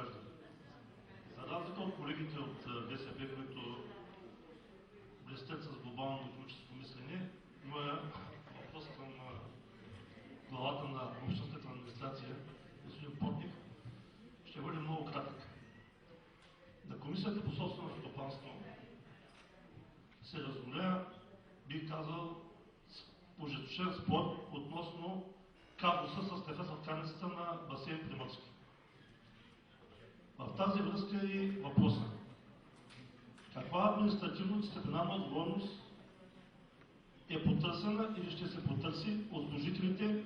граждани. За разлика от колегите от БСП, които блестят с глобално икономическо мислене, моя въпрос към главата на общинската администрация, господин Потник, ще бъде много кратък. На Комисията по собствено стопанство се разгоря, бих казал, ожесточен спор относно казуса с нефесъвканицата на басейн Приморски. В тази връзка и въпроса: каква административно-дисциплинарна отговорност е потърсена или ще се потърси от служителите,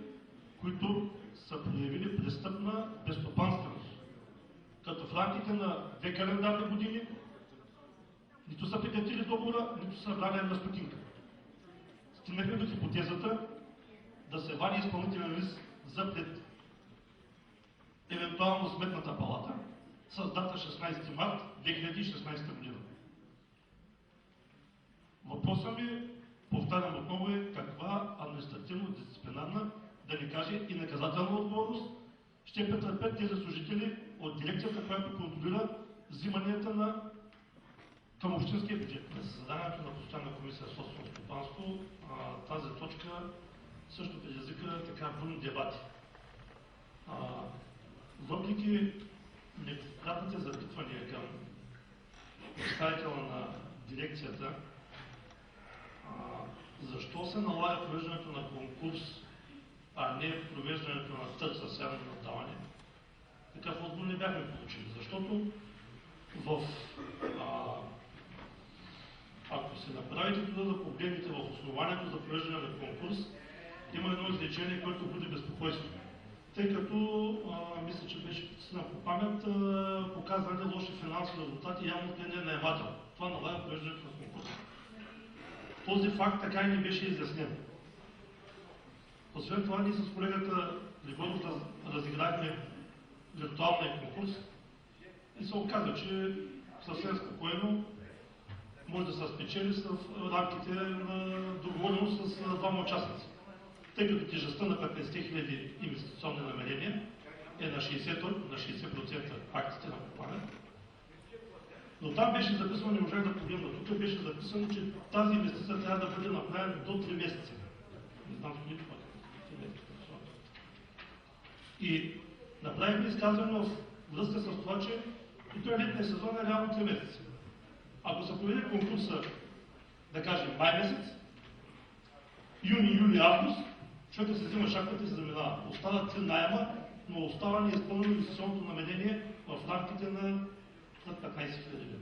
които са проявили престъпна безстопанственост, като в рамките на 2 календарни години нито са прекратили договора, нито са брали една стотинка. Стигнахме до хипотезата да се вади изпълнителен лист за пред евентуално Сметната палата с дата 16 март 2016 година. Въпросът ми, повтарям отново, е каква административно-дисциплинарна, да не каже и наказателна отговорност ще претърпят тези служители от дирекцията, която контролира взиманията към общинския бюджет. На заседанието на постоянна комисия за собствено стопанство тази точка също предизвика така бурни дебати. Въпреки неколкократните запитвания към представителя на дирекцията, защо се налага провеждането на конкурс, а не провеждането на търг с явно наддаване, такъв отговор не бяхме получили. Защото ако се направите труда да погледнете в основанието за провеждане на конкурс, има едно изречение, което буди безпокойство. Тъй като, мисля, че беше подписано по памет, показване лоши финансови резултати явно не е наемател. Това налага провеждането на конкурс. Този факт така и не беше изяснен. Освен това, ние с колегата Григоров разиграхме виртуалния конкурс и се оказа, че съвсем спокойно може да се спечели в рамките на договореност с двама участници. Тъй като тежестта на 15 000 инвестиционни намерения е на 60% акциите на компания. Но там беше записано, не можах да погледна, тук беше записано, че тази инвестиция трябва да бъде направена до 3 месеца. Не знам с това. 3 месеца. И направихме изказване в връзка с това, че и той летния сезон е реално 3 месеца. Ако се проведе конкурса, да кажем, май месец, юни, юли, август, човека се взима шапката и се заминава. Остават 3 найема, но остава неизпълнено инвестиционното намерение в рамките на 15 000 лева.